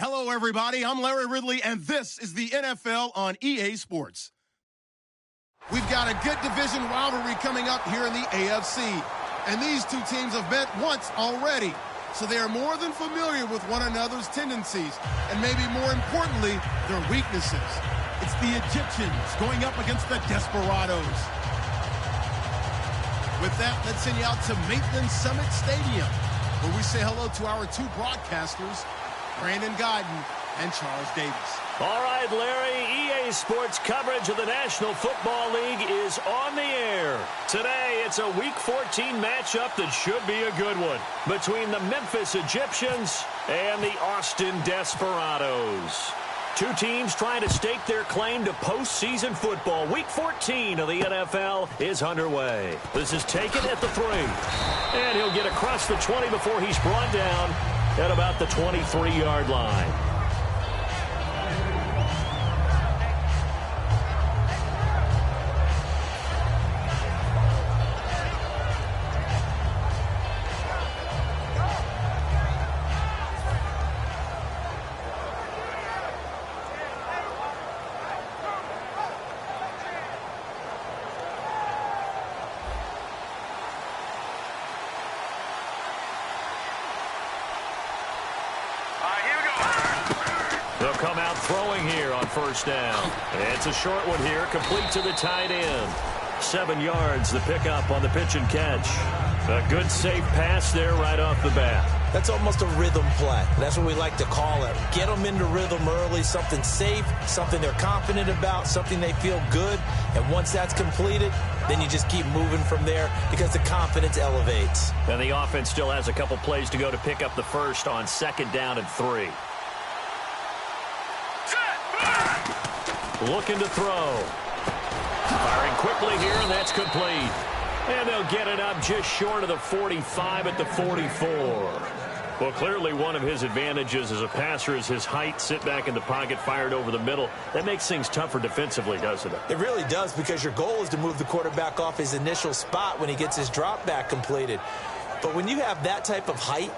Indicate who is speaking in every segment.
Speaker 1: Hello, everybody. I'm Larry Ridley, and this is the NFL on EA Sports. We've got a good division rivalry coming up here in the AFC, and these two teams have met once already, so they are more than familiar with one another's tendencies, and maybe more importantly, their weaknesses. It's the Egyptians going up against the Desperados. With that, let's send you out to Maitland Summit Stadium, where we say hello to our two broadcasters, Brandon Godden and Charles Davis.
Speaker 2: All right, Larry, EA Sports coverage of the National Football League is on the air. Today, it's a Week 14 matchup that should be a good one between the Memphis Egyptians and the Austin Desperados. Two teams trying to stake their claim to postseason football. Week 14 of the NFL is underway. This is taken at the 3. And he'll get across the 20 before he's brought down at about the 23-yard line. Come out throwing here on first down. It's a short one here, complete to the tight end. 7 yards, the pickup on the pitch and catch. A good, safe pass there right off the bat.
Speaker 3: That's almost a rhythm play. That's what we like to call it. Get them into rhythm early, something safe, something they're confident about, something they feel good. And once that's completed, then you just keep moving from there because the confidence elevates.
Speaker 2: And the offense still has a couple plays to go to pick up the first on 2nd down and 3. Looking to throw. Firing quickly here, and that's complete. And they'll get it up just short of the 45 at the 44. Well, clearly one of his advantages as a passer is his height. Sit back in the pocket, fired over the middle. That makes things tougher defensively, doesn't it?
Speaker 3: It really does, because your goal is to move the quarterback off his initial spot when he gets his drop back completed. But when you have that type of height,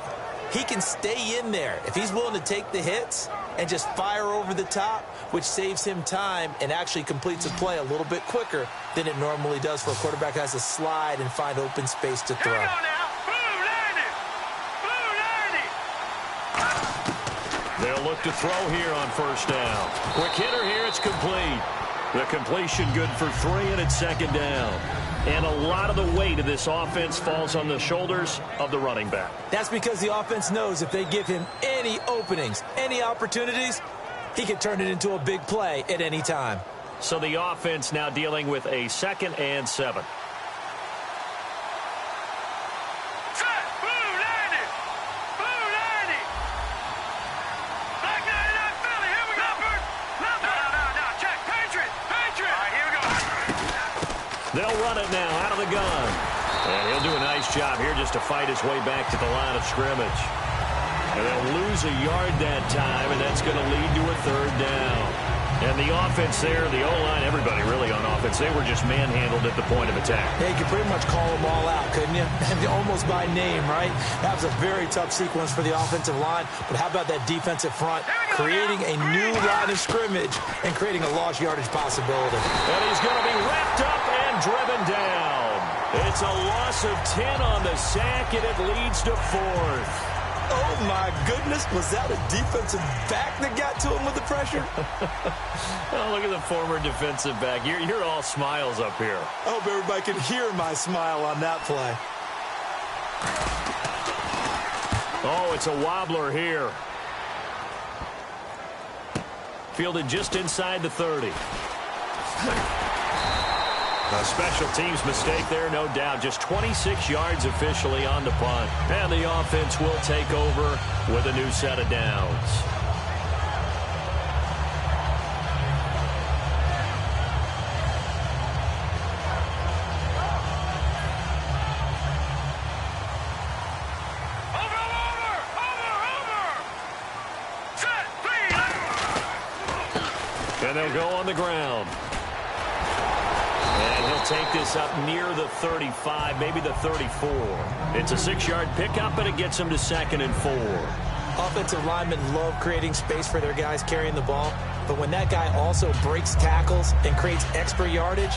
Speaker 3: he can stay in there if he's willing to take the hits and just fire over the top, which saves him time and actually completes a play a little bit quicker than it normally does for a quarterback who has to slide and find open space to throw.
Speaker 2: They'll look to throw here on first down. Quick hitter here, it's complete. The completion good for 3, and it's 2nd down. And a lot of the weight of this offense falls on the shoulders of the running back.
Speaker 3: That's because the offense knows if they give him any openings, any opportunities, he can turn it into a big play at any time.
Speaker 2: So the offense now dealing with a 2nd and 7. They'll run it now out of the gun. And he'll do a nice job here just to fight his way back to the line of scrimmage. And they'll lose a yard that time, and that's going to lead to a 3rd down. And the offense there, the O-line, everybody really on offense, they were just manhandled at the point of attack.
Speaker 3: Yeah, you could pretty much call them all out, couldn't you? Almost by name, right? That was a very tough sequence for the offensive line. But how about that defensive front creating a new line of scrimmage and creating a lost yardage possibility?
Speaker 2: And he's going to be wrapped up and driven down. It's a loss of 10 on the sack, and it leads to 4th.
Speaker 3: Oh, my goodness. Was that a defensive back that got to him with the pressure?
Speaker 2: Oh, look at the former defensive back. You're all smiles up here.
Speaker 3: I hope everybody can hear my smile on that play.
Speaker 2: Oh, it's a wobbler here. Fielded just inside the 30. A special teams mistake there, no doubt. Just 26 yards officially on the punt. And the offense will take over with a new set of downs. And they'll go on the ground. And he'll take this up near the 35, maybe the 34. It's a 6-yard pickup, and it gets him to 2nd and 4.
Speaker 3: Offensive linemen love creating space for their guys carrying the ball, but when that guy also breaks tackles and creates extra yardage,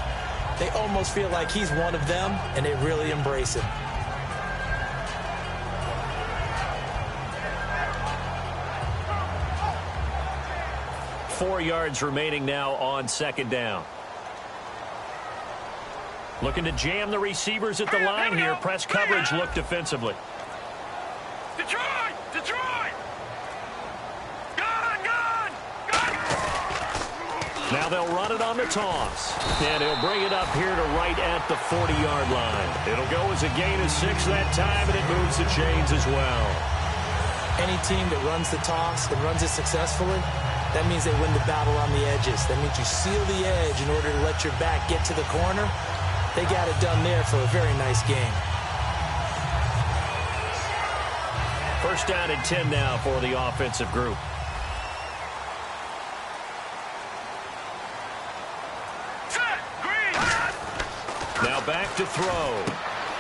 Speaker 3: they almost feel like he's one of them, and they really embrace him.
Speaker 2: Four yards remaining now on second down. Looking to jam the receivers at the line here. Press coverage look defensively.
Speaker 4: Detroit! Detroit! Gone!
Speaker 2: Now they'll run it on the toss. And he'll bring it up here to right at the 40-yard line. It'll go as a gain of 6 that time, and it moves the chains as well.
Speaker 3: Any team that runs the toss and runs it successfully, that means they win the battle on the edges. That means you seal the edge in order to let your back get to the corner. They got it done there for a very nice game.
Speaker 2: First down and 10 now for the offensive group. Now back to throw.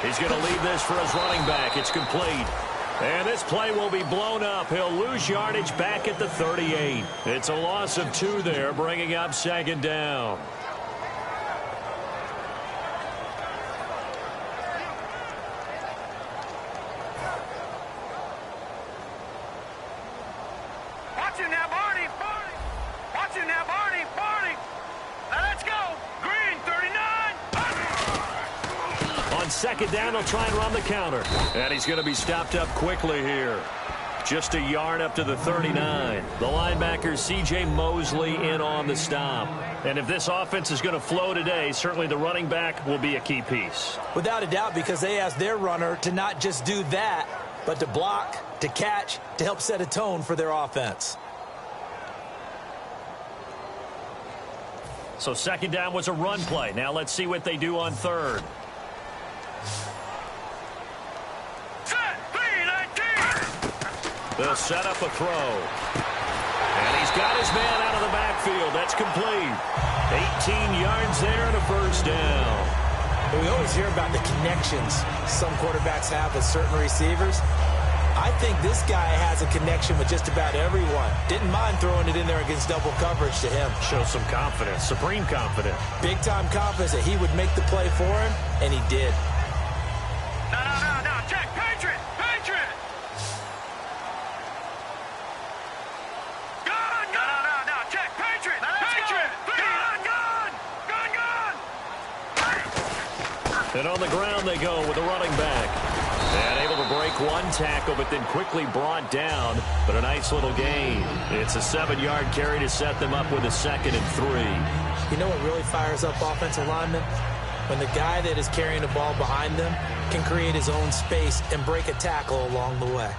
Speaker 2: He's going to leave this for his running back. It's complete. And this play will be blown up. He'll lose yardage back at the 38. It's a loss of 2 there, bringing up second down.
Speaker 4: Watch it now, Barney! Watch it now, Barney! Now let's go! Green, 39!
Speaker 2: On second down, he'll try and run the counter. And he's going to be stopped up quickly here. Just a yard up to the 39. The linebacker, C.J. Mosley, in on the stop. And if this offense is going to flow today, certainly the running back will be a key piece.
Speaker 3: Without a doubt, because they asked their runner to not just do that, but to block, to catch, to help set a tone for their offense.
Speaker 2: So second down was a run play. Now let's see what they do on third. They'll set up a throw. And he's got his man out of the backfield. That's complete. 18 yards there and a first down.
Speaker 3: We always hear about the connections some quarterbacks have with certain receivers. I think this guy has a connection with just about everyone. Didn't mind throwing it in there against double coverage to him.
Speaker 2: Shows some confidence, supreme confidence.
Speaker 3: Big-time confidence that he would make the play for him, and he did.
Speaker 4: No, check, Patriot! No, check, Patriot! Gone!
Speaker 2: And on the ground they go with the running back. And able to break one tackle, but then quickly brought down. But a nice little gain. It's a 7-yard carry to set them up with a 2nd and 3.
Speaker 3: You know what really fires up offensive linemen? When the guy that is carrying the ball behind them can create his own space and break a tackle along the way.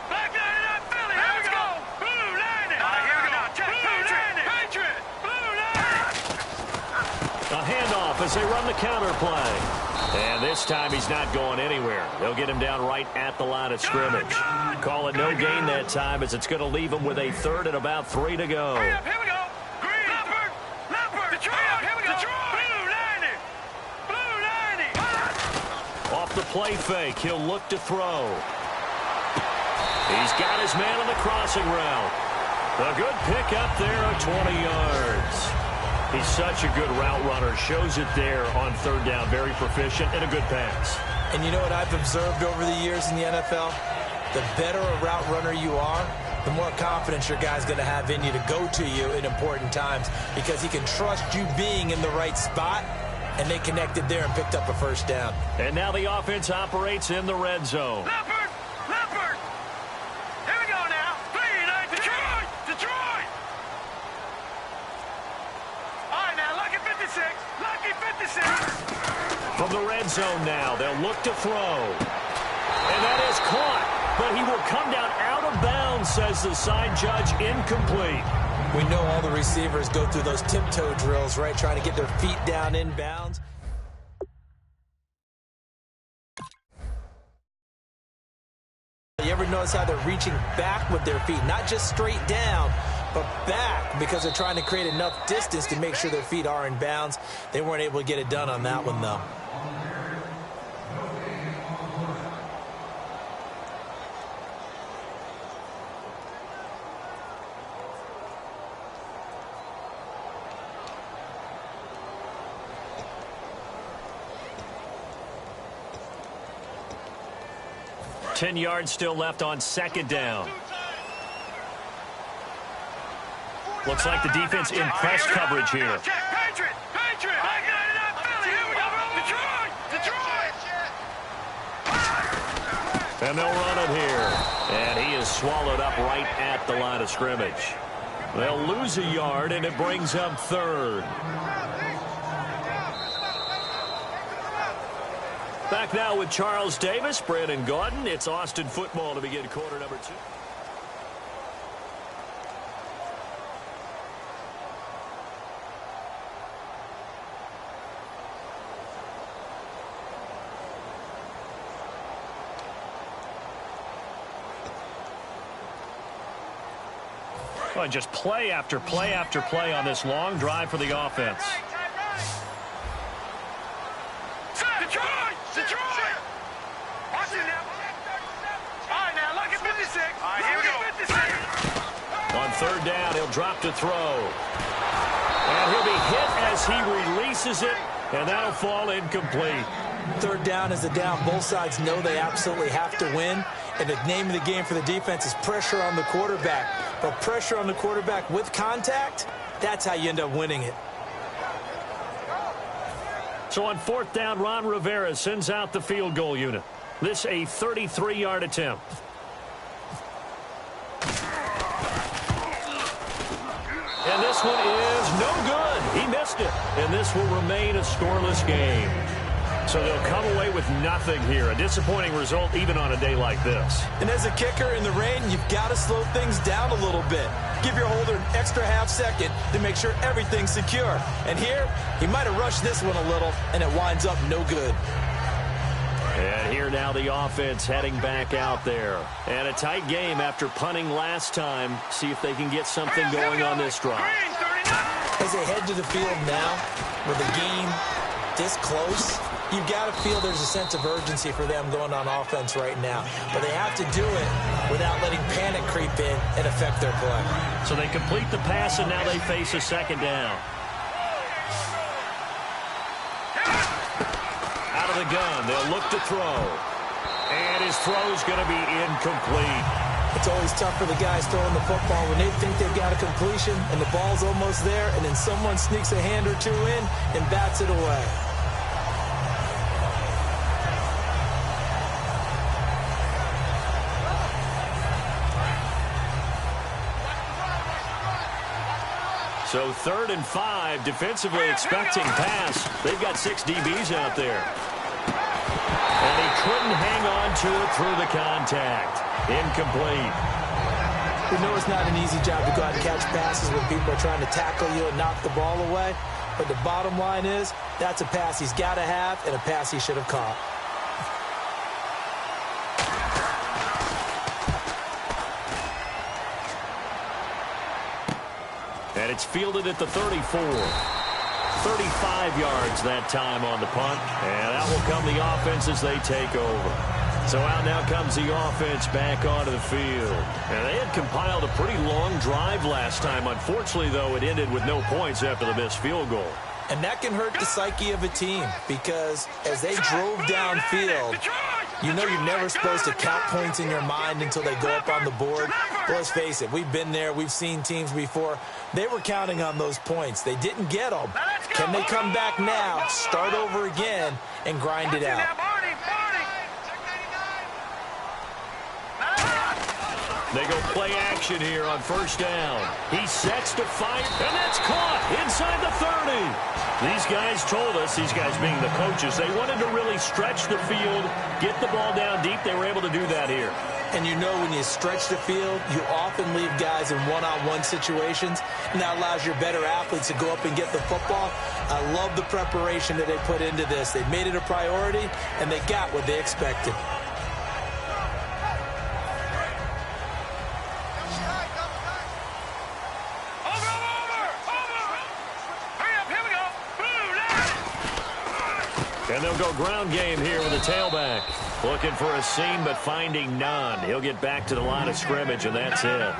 Speaker 4: Back line it up, Philly! Here we go! Blue line it! Here we go! Check, Patriot! Blue line!
Speaker 2: A handoff as they run the counter play. And this time he's not going anywhere. They'll get him down right at the line of scrimmage. Call it no gain that time as it's going to leave him with a 3rd and about 3 to go.
Speaker 4: Hurry up, here we go! Green! Leopard! Detroit! Here we go! Detroit! Blue line it!
Speaker 2: Off the play fake, he'll look to throw. He's got his man on the crossing route. A good pick up there of 20 yards. He's such a good route runner. Shows it there on 3rd down. Very proficient and a good pass.
Speaker 3: And you know what I've observed over the years in the NFL? The better a route runner you are, the more confidence your guy's going to have in you to go to you in important times because he can trust you being in the right spot, and they connected there and picked up a first down.
Speaker 2: And now the offense operates in the red zone.
Speaker 4: Leopard! Here we go now! Detroit! All right, now, lucky 56!
Speaker 2: From the red zone now, they'll look to throw. And that is caught, but he will come down out of bounds, says the side judge, incomplete.
Speaker 3: We know all the receivers go through those tiptoe drills, right, trying to get their feet down in bounds. You ever notice how they're reaching back with their feet, not just straight down, but back, because they're trying to create enough distance to make sure their feet are in bounds. They weren't able to get it done on that one, though.
Speaker 2: 10 yards still left on second down. Looks like the defense in press coverage here.
Speaker 4: Patriot!
Speaker 2: And they'll run it here. And he is swallowed up right at the line of scrimmage. They'll lose a yard, and it brings up third. Back now with Charles Davis, Brandon Gaudin. It's Austin football to begin quarter number 2. Well, just play after play after play on this long drive for the offense.
Speaker 4: Detroit! Watch it now. All right, now look at 56. All right, here we go. 56.
Speaker 2: On third down, he'll drop to throw. And he'll be hit as he releases it, and that'll fall incomplete.
Speaker 3: Third down is a down. Both sides know they absolutely have to win. And the name of the game for the defense is pressure on the quarterback. But pressure on the quarterback with contact, that's how you end up winning it.
Speaker 2: So on fourth down, Ron Rivera sends out the field goal unit. This a 33-yard attempt. And this one is no good. He missed it. And this will remain a scoreless game. So they'll come away with nothing here. A disappointing result even on a day like this.
Speaker 3: And as a kicker in the rain, you've got to slow things down a little bit. Give your holder an extra half second to make sure everything's secure. And here, he might have rushed this one a little, and it winds up no good.
Speaker 2: And here now the offense heading back out there. And a tight game after punting last time. See if they can get something going on this drive.
Speaker 3: As they head to the field now, with the game this close, you've got to feel there's a sense of urgency for them going on offense right now. But they have to do it without letting panic creep in and affect their play.
Speaker 2: So they complete the pass, and now they face a second down. Out of the gun, they'll look to throw. And his throw's going to be incomplete.
Speaker 3: It's always tough for the guys throwing the football when they think they've got a completion and the ball's almost there, and then someone sneaks a hand or two in and bats it away.
Speaker 2: So 3rd and 5, defensively expecting pass. They've got 6 DBs out there. And he couldn't hang on to it through the contact. Incomplete.
Speaker 3: We know it's not an easy job to go out and catch passes when people are trying to tackle you and knock the ball away. But the bottom line is, that's a pass he's got to have and a pass he should have caught.
Speaker 2: And it's fielded at the 34. 35 yards that time on the punt. And out will come the offense as they take over. So out now comes the offense back onto the field. And they had compiled a pretty long drive last time. Unfortunately, though, it ended with no points after the missed field goal.
Speaker 3: And that can hurt the psyche of a team because as they drove downfield, you know you're never supposed to count points in your mind until they go up on the board. But let's face it, we've been there. We've seen teams before. They were counting on those points. They didn't get them. Can they come back now, start over again, and grind it out?
Speaker 2: They go play action here on first down. He sets to fire, and that's caught inside the 30. These guys told us, these guys being the coaches, they wanted to really stretch the field, get the ball down deep. They were able to do that here.
Speaker 3: And you know when you stretch the field, you often leave guys in one-on-one situations, and that allows your better athletes to go up and get the football. I love the preparation that they put into this. They made it a priority, and they got what they expected.
Speaker 2: And they'll go ground game here with a tailback. Looking for a seam, but finding none. He'll get back to the line of scrimmage, and that's it.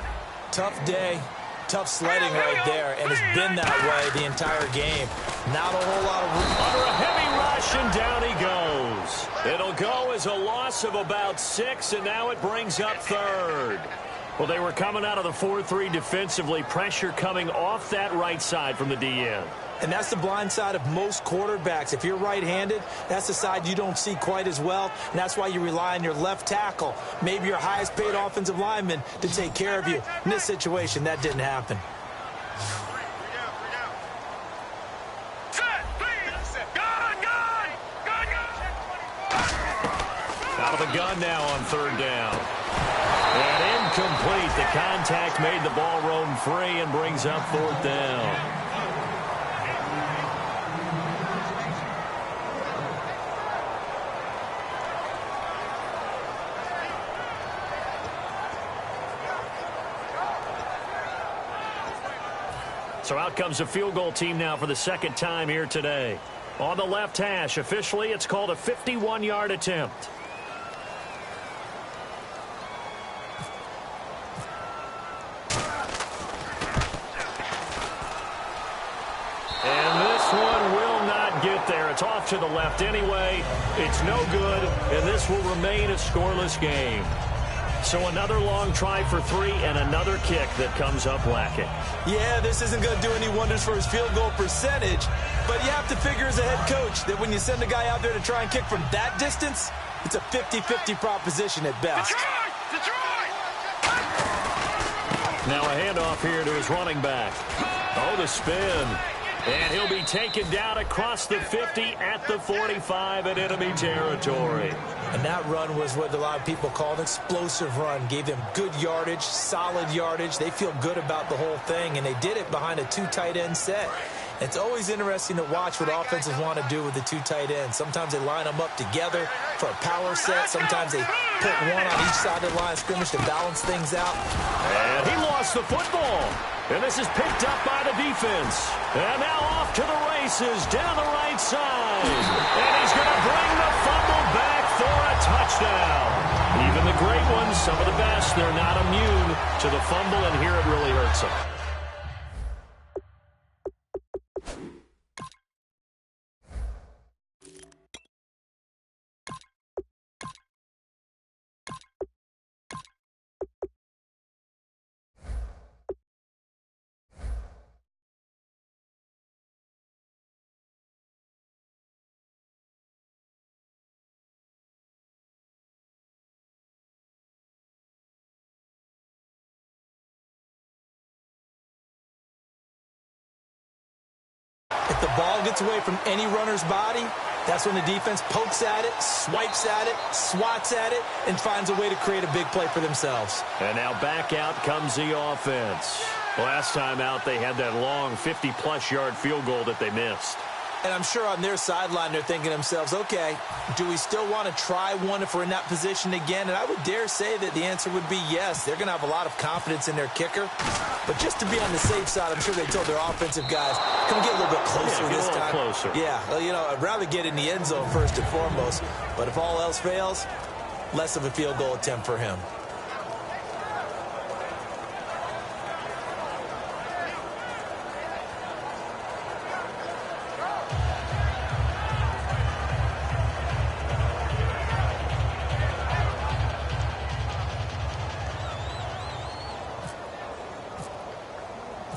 Speaker 3: Tough day, tough sledding right there, and it's been that way the entire game. Not a whole lot of room.
Speaker 2: Under a heavy rush, possession. Down he goes. It'll go as a loss of about 6, and now it brings up third. Well, they were coming out of the 4-3 defensively. Pressure coming off that right side from the DN.
Speaker 3: And that's the blind side of most quarterbacks. If you're right-handed, that's the side you don't see quite as well, and that's why you rely on your left tackle, maybe your highest-paid offensive lineman, to take care of you. In this situation, that didn't happen.
Speaker 2: Out of the gun now on third down. And incomplete. The contact made the ball roam free and brings up fourth down. So out comes a field goal team now for the second time here today. On the left hash, officially, it's called a 51-yard attempt. And this one will not get there. It's off to the left anyway. It's no good, and this will remain a scoreless game. So another long try for 3 and another kick that comes up lacking.
Speaker 3: Yeah, this isn't going to do any wonders for his field goal percentage, but you have to figure as a head coach that when you send a guy out there to try and kick from that distance, it's a 50-50 proposition at best.
Speaker 2: Now a handoff here to his running back. Oh, the spin. And he'll be taken down across the 50 at the 45 in enemy territory.
Speaker 3: And that run was what a lot of people call an explosive run. Gave them good yardage, solid yardage. They feel good about the whole thing, and they did it behind a 2 tight end set. It's always interesting to watch what offenses want to do with the 2 tight ends. Sometimes they line them up together for a power set. Sometimes they put one on each side of the line of scrimmage to balance things out.
Speaker 2: And he lost the football. And this is picked up by the defense. And now off to the races down the right side. And he's going to bring the fumble back for a touchdown. Even the great ones, some of the best, they're not immune to the fumble, and here it really hurts them.
Speaker 3: If the ball gets away from any runner's body, that's when the defense pokes at it, swipes at it, swats at it, and finds a way to create a big play for themselves.
Speaker 2: And now back out comes the offense. Last time out, they had that long 50-plus yard field goal that they missed.
Speaker 3: And I'm sure on their sideline they're thinking to themselves, okay, do we still want to try one if we're in that position again? And I would dare say that the answer would be yes. They're going to have a lot of confidence in their kicker. But just to be on the safe side, I'm sure they told their offensive guys, can we get a little bit closer this time?
Speaker 2: Closer.
Speaker 3: Yeah, well, you know, I'd rather get in the end zone first and foremost. But if all else fails, less of a field goal attempt for him.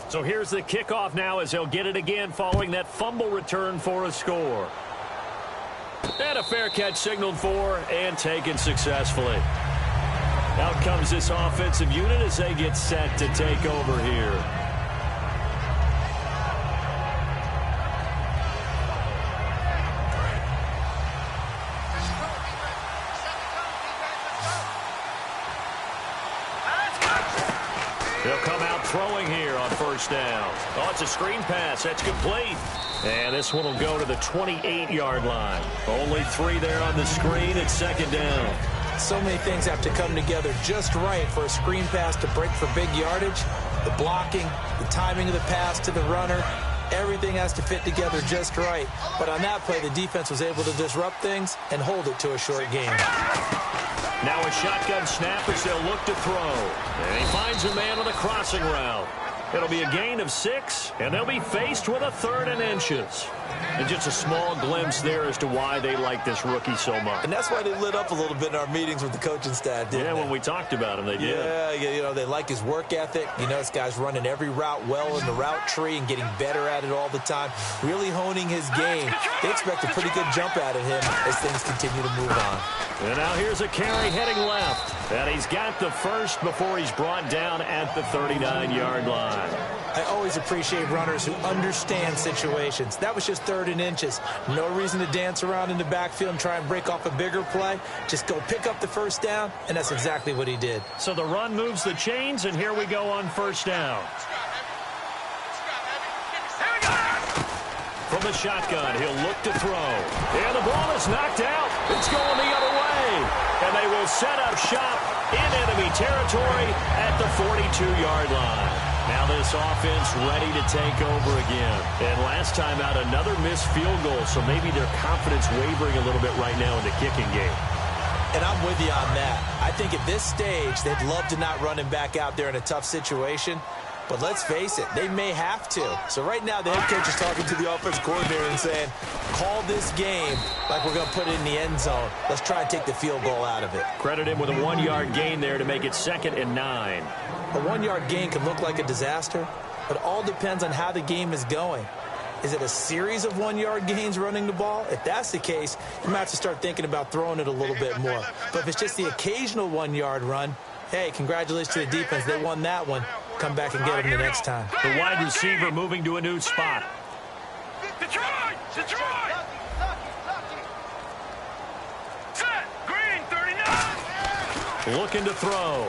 Speaker 2: So here's the kickoff now as he'll get it again following that fumble return for a score. And a fair catch signaled for and taken successfully. Out comes this offensive unit as they get set to take over here. They'll come out throwing here on first down. Oh, it's a screen pass. That's complete. And this one will go to the 28-yard line. Only 3 there on the screen. It's second down.
Speaker 3: So many things have to come together just right for a screen pass to break for big yardage. The blocking, the timing of the pass to the runner, everything has to fit together just right. But on that play, the defense was able to disrupt things and hold it to a short game.
Speaker 2: Now a shotgun snap as they'll look to throw. And he finds a man on the crossing route. It'll be a gain of 6, and they'll be faced with a 3rd and inches. And just a small glimpse there as to why they like this rookie so much.
Speaker 3: And that's why they lit up a little bit in our meetings with the coaching staff, didn't they?
Speaker 2: When we talked about him, they did.
Speaker 3: Yeah, you know, they like his work ethic. You know, this guy's running every route well in the route tree and getting better at it all the time, really honing his game. They expect a pretty good jump out of him as things continue to move on.
Speaker 2: And now here's a carry heading left. And he's got the first before he's brought down at the 39-yard line.
Speaker 3: I always appreciate runners who understand situations. That was just 3rd and inches. No reason to dance around in the backfield and try and break off a bigger play. Just go pick up the first down, and that's exactly what he did.
Speaker 2: So the run moves the chains, and here we go on first down. From the shotgun, he'll look to throw. And the ball is knocked out. It's going the other way. And they will set up shop in enemy territory at the 42-yard line. Now this offense ready to take over again. And last time out, another missed field goal, so maybe their confidence wavering a little bit right now in the kicking game.
Speaker 3: And I'm with you on that. I think at this stage, they'd love to not run him back out there in a tough situation. But let's face it, they may have to. So right now, the head coach is talking to the offensive coordinator and saying, call this game like we're going to put it in the end zone. Let's try and take the field goal out of it.
Speaker 2: Credit him with a 1-yard gain there to make it 2nd and 9.
Speaker 3: A 1-yard gain can look like a disaster, but it all depends on how the game is going. Is it a series of 1-yard gains running the ball? If that's the case, you might have to start thinking about throwing it a little bit more. But if it's just the occasional 1-yard run, hey, congratulations to the defense. They won that one. Come back and get them the next time.
Speaker 2: The wide receiver moving to a new spot.
Speaker 4: Detroit! Detroit! Set! Green, 39!
Speaker 2: Looking to throw.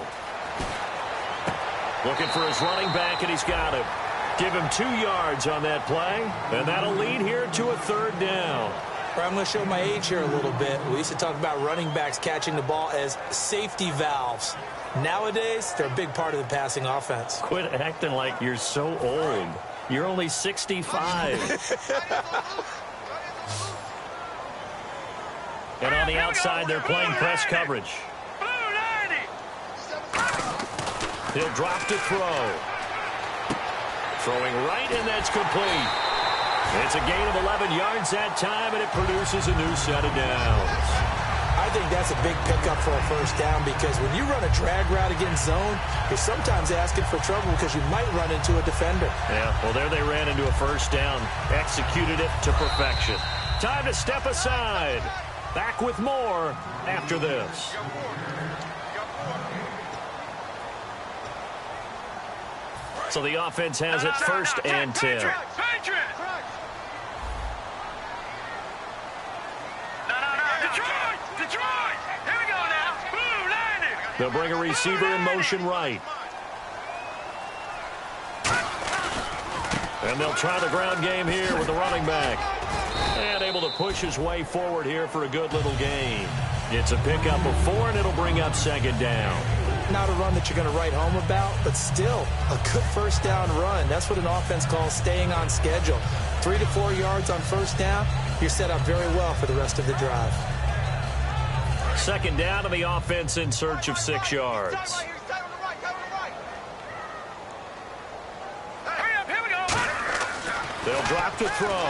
Speaker 2: Looking for his running back, and he's got him. Give him 2 yards on that play, and that'll lead here to a 3rd down.
Speaker 3: I'm going to show my age here a little bit. We used to talk about running backs catching the ball as safety valves. Nowadays, they're a big part of the passing offense.
Speaker 2: Quit acting like you're so old. You're only 65. And on the outside, they're playing press coverage. He'll drop to throw. Throwing right, and that's complete. It's a gain of 11 yards that time, and it produces a new set of downs.
Speaker 3: I think that's a big pickup for a first down because when you run a drag route against zone, you're sometimes asking for trouble because you might run into a defender.
Speaker 2: Yeah, well, there they ran into a first down, executed it to perfection. Time to step aside. Back with more after this. So the offense has it 1st and 10. They'll bring a receiver in motion right. And they'll try the ground game here with the running back. And able to push his way forward here for a good little gain. It's a pickup of 4, and it'll bring up 2nd down.
Speaker 3: Not a run that you're going to write home about, but still a good first down run. That's what an offense calls staying on schedule. 3 to 4 yards on first down, you're set up very well for the rest of the drive.
Speaker 2: 2nd down, and the offense in search of 6 yards. They'll drop to throw.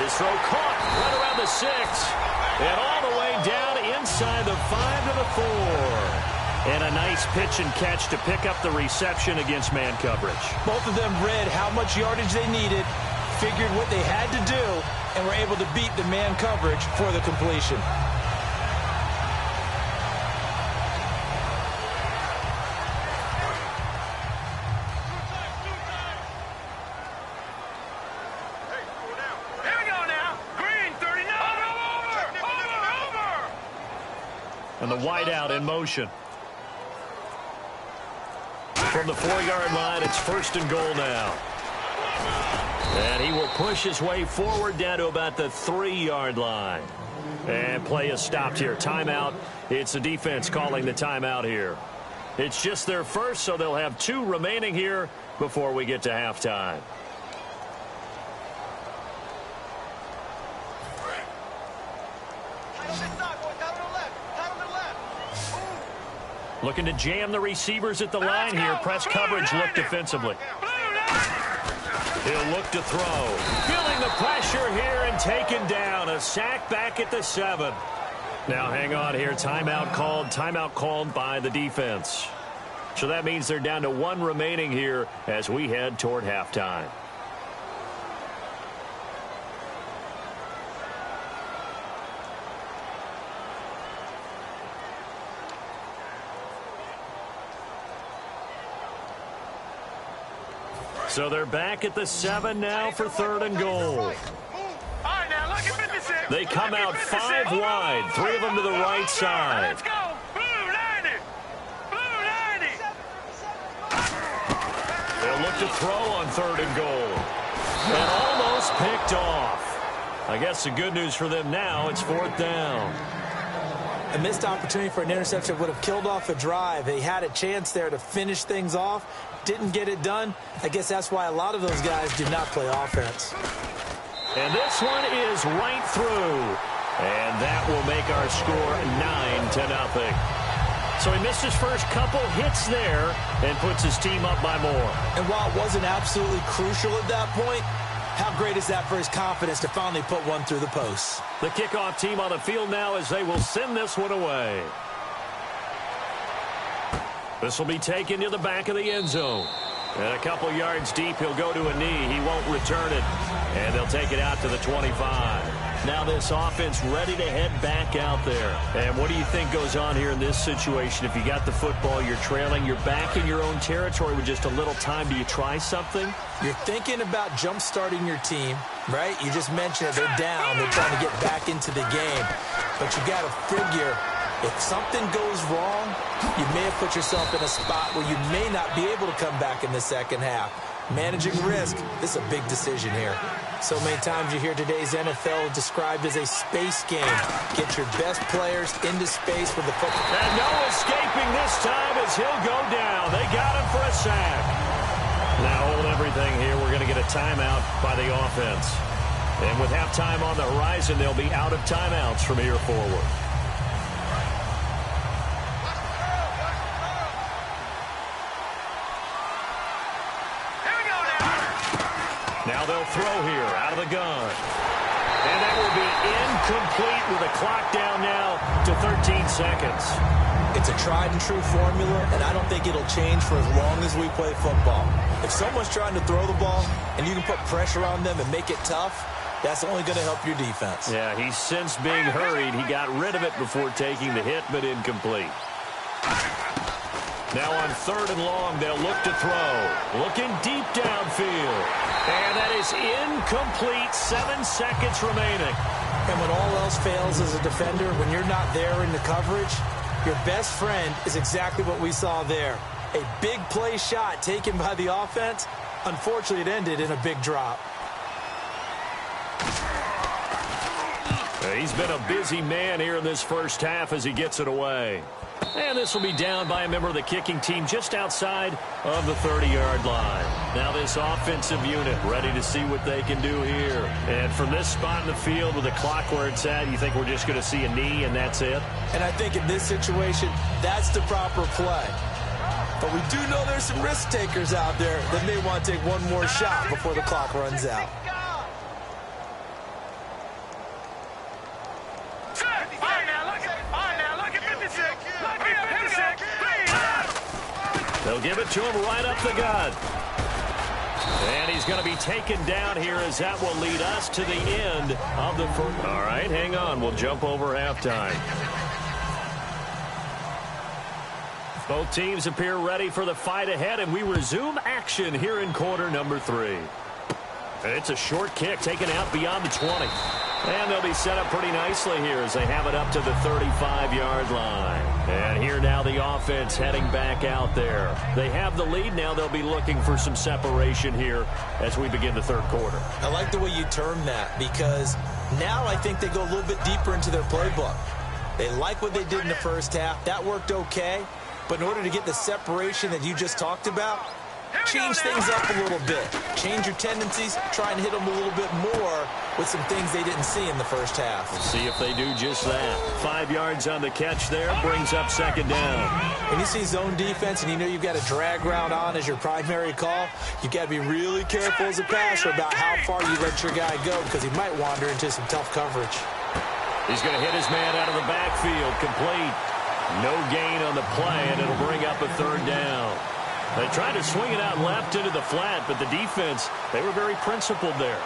Speaker 2: His throw caught right around the 6. And all the way down inside the 5 to the 4. And a nice pitch and catch to pick up the reception against man coverage.
Speaker 3: Both of them read how much yardage they needed, figured what they had to do, and were able to beat the man coverage for the completion.
Speaker 2: And the wideout in motion. From the 4-yard line, it's 1st and goal now. And he will push his way forward down to about the 3-yard line. And play is stopped here. Timeout. It's the defense calling the timeout here. It's just their first, so they'll have 2 remaining here before we get to halftime. Looking to jam the receivers at the line here. Press coverage look defensively. He'll look to throw. Feeling the pressure here and taken down. A sack back at the 7. Now hang on here. Timeout called by the defense. So that means they're down to 1 remaining here as we head toward halftime. So they're back at the 7 now for 3rd and goal. They come out 5 wide, 3 of them to the right side.
Speaker 4: Let's go. Blue 90. Blue 90.
Speaker 2: They'll look to throw on 3rd and goal. And almost picked off. I guess the good news for them now, it's 4th down.
Speaker 3: A missed opportunity for an interception would have killed off a drive. They had a chance there to finish things off. Didn't get it done. I guess that's why a lot of those guys do not play offense.
Speaker 2: And this one is right through. And that will make our score 9-0. So he missed his first couple hits there and puts his team up by more.
Speaker 3: And while it wasn't absolutely crucial at that point, how great is that for his confidence to finally put one through the post?
Speaker 2: The kickoff team on the field now as they will send this one away. This will be taken to the back of the end zone. And a couple yards deep, he'll go to a knee. He won't return it. And they'll take it out to the 25. Now this offense ready to head back out there. And what do you think goes on here in this situation? If you got the football, you're trailing, you're back in your own territory with just a little time. Do you try something?
Speaker 3: You're thinking about jump-starting your team, right? You just mentioned it. They're down. They're trying to get back into the game. But you got to figure, if something goes wrong, you may have put yourself in a spot where you may not be able to come back in the second half. Managing risk, this is a big decision here. So many times you hear today's NFL described as a space game. Get your best players into space with the football.
Speaker 2: And no escaping this time as he'll go down. They got him for a sack. Now hold everything here. We're going to get a timeout by the offense. And with halftime on the horizon, they'll be out of timeouts from here forward. Now they'll throw here out of the gun. And that will be incomplete with a clock down now to 13 seconds.
Speaker 3: It's a tried and true formula, and I don't think it'll change for as long as we play football. If someone's trying to throw the ball and you can put pressure on them and make it tough, that's only going to help your defense.
Speaker 2: Yeah, he's sensed being hurried. He got rid of it before taking the hit, but incomplete. Now on 3rd and long, they'll look to throw. Looking deep downfield. And that is incomplete. 7 seconds remaining.
Speaker 3: And when all else fails as a defender, when you're not there in the coverage, your best friend is exactly what we saw there. A big play shot taken by the offense. Unfortunately, it ended in a big drop.
Speaker 2: He's been a busy man here in this first half as he gets it away. And this will be down by a member of the kicking team just outside of the 30-yard line. Now this offensive unit ready to see what they can do here. And from this spot in the field with the clock where it's at, you think we're just going to see a knee and that's it?
Speaker 3: And I think in this situation, that's the proper play. But we do know there's some risk takers out there that may want to take one more shot before the clock runs out.
Speaker 2: They'll give it to him right up the gut. And he's going to be taken down here as that will lead us to the end of the first. All right, hang on. We'll jump over halftime. Both teams appear ready for the fight ahead, and we resume action here in quarter number 3. And it's a short kick taken out beyond the 20. And they'll be set up pretty nicely here as they have it up to the 35-yard line. And here now the offense heading back out there. They have the lead. Now they'll be looking for some separation here as we begin the third quarter.
Speaker 3: I like the way you term that because now I think they go a little bit deeper into their playbook. They like what they did in the first half. That worked okay. But in order to get the separation that you just talked about, change things up a little bit. Change your tendencies, try and hit them a little bit more with some things they didn't see in the first half.
Speaker 2: We'll see if they do just that. 5 yards on the catch there, brings up second down.
Speaker 3: When you see zone defense and you know you've got a drag route on as your primary call, you've got to be really careful as a passer about how far you let your guy go because he might wander into some tough coverage.
Speaker 2: He's going to hit his man out of the backfield, complete. No gain on the play, and it'll bring up a third down. They tried to swing it out left into the flat, but the defense, they were very principled there.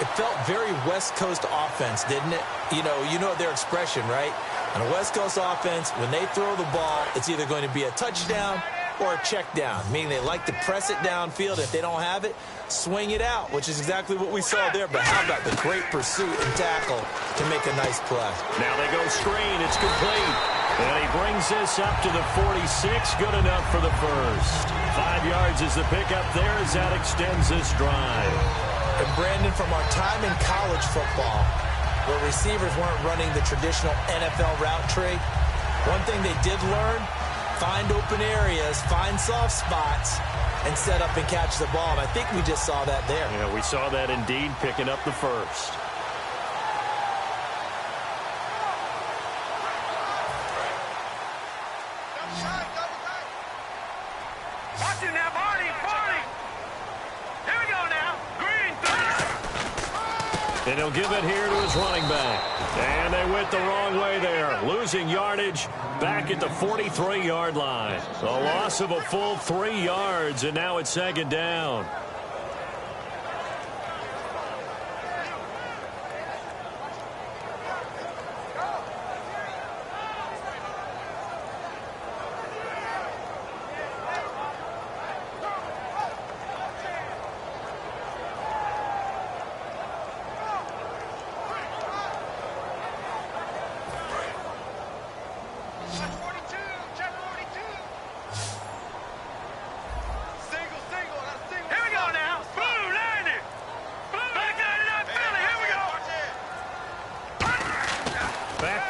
Speaker 3: It felt very West Coast offense, didn't it? You know their expression, right? On a West Coast offense, when they throw the ball, it's either going to be a touchdown or a check down, meaning they like to press it downfield. If they don't have it, swing it out, which is exactly what we saw there. But how about the great pursuit and tackle to make a nice play?
Speaker 2: Now they go screen. It's complete. And he brings this up to the 46. Good enough for the first. 5 yards is the pickup there as that extends this drive.
Speaker 3: And Brandon, from our time in college football, where receivers weren't running the traditional NFL route tree, one thing they did learn, find open areas, find soft spots, and set up and catch the ball. And I think we just saw that there.
Speaker 2: Yeah, we saw that indeed, picking up the first.
Speaker 4: Watch it now, Barney. Here we go now. Green.
Speaker 2: And he'll give it here to his running back. And they went the wrong way there. Losing yardage back at the 43-yard line. A loss of a full 3 yards, and now it's second down.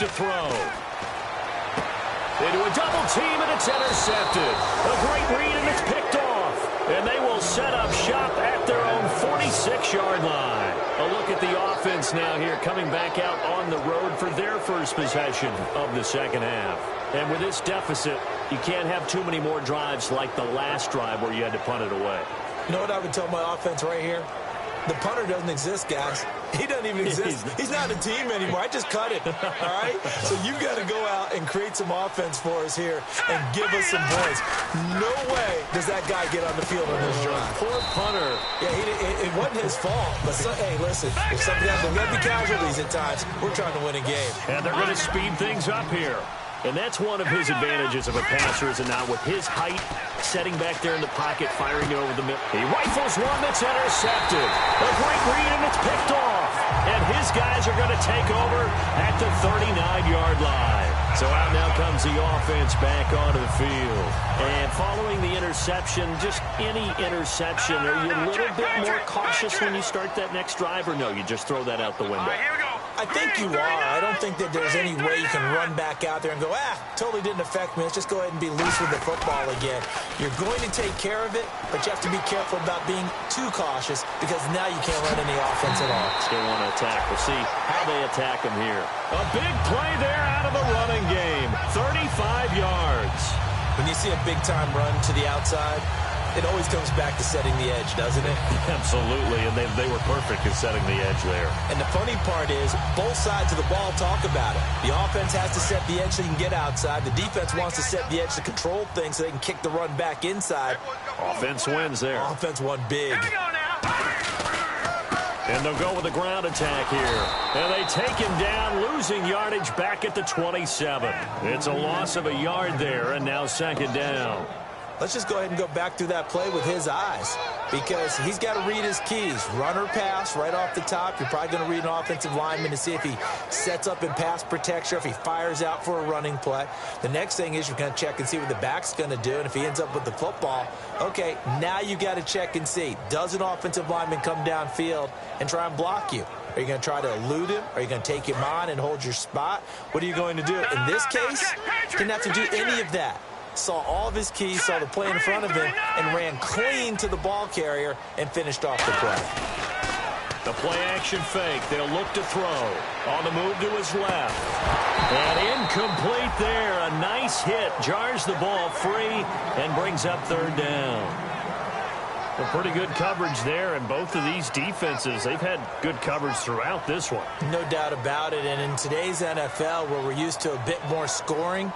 Speaker 2: To throw. Into a double team, and it's intercepted. A great read, and it's picked off. And they will set up shop at their own 46-yard line. A look at the offense now here, coming back out on the road for their first possession of the second half. And with this deficit, you can't have too many more drives like the last drive where you had to punt it away.
Speaker 3: You know what I would tell my offense right here? The punter doesn't exist, guys. He doesn't even exist. He's not a team anymore. I just cut it, all right? So you've got to go out and create some offense for us here and give us some points. No way does that guy get on the field on this drive.
Speaker 2: Poor punter.
Speaker 3: Yeah, it wasn't his fault. But, hey, listen, if something happens, there's going to be casualties at times. We're trying to win a game.
Speaker 2: And they're going to speed things up here. And that's one of his advantages of a passer, is now with his height, setting back there in the pocket, firing it over the middle. He rifles one that's intercepted. A great read, and it's picked off. And his guys are going to take over at the 39-yard line. So out now comes the offense back onto the field. And following the interception, just any interception, are you a little bit more cautious when you start that next drive, or no, you just throw that out the window?
Speaker 4: Here we go.
Speaker 3: I think you are. I don't think that there's any way you can run back out there and go, totally didn't affect me. Let's just go ahead and be loose with the football again. You're going to take care of it, but you have to be careful about being too cautious because now you can't run any offense at all.
Speaker 2: Still want to attack. We'll see how they attack him here. A big play there out of the running game. 35 yards.
Speaker 3: When you see a big-time run to the outside, it always comes back to setting the edge, doesn't it?
Speaker 2: Absolutely, and they were perfect in setting the edge there.
Speaker 3: And the funny part is, both sides of the ball talk about it. The offense has to set the edge so you can get outside. The defense wants to set the edge to control things so they can kick the run back inside.
Speaker 2: Offense wins there.
Speaker 3: Offense won big.
Speaker 4: Here we go now.
Speaker 2: And they'll go with a ground attack here. And they take him down, losing yardage back at the 27. It's a loss of a yard there, and now second down.
Speaker 3: Let's just go ahead and go back through that play with his eyes because he's got to read his keys. Run or pass right off the top. You're probably going to read an offensive lineman to see if he sets up in pass protection, if he fires out for a running play. The next thing is you're going to check and see what the back's going to do, and if he ends up with the football, okay, now you got to check and see. Does an offensive lineman come downfield and try and block you? Are you going to try to elude him? Are you going to take him on and hold your spot? What are you going to do? In this case, didn't have to do any of that. saw all of his keys, saw the play in front of him, and ran clean to the ball carrier and finished off the play.
Speaker 2: The play-action fake. They'll look to throw. On the move to his left. And incomplete there. A nice hit. Jars the ball free and brings up third down. A pretty good coverage there, and both of these defenses, they've had good coverage throughout this one.
Speaker 3: No doubt about it. And in today's NFL, where we're used to a bit more scoring,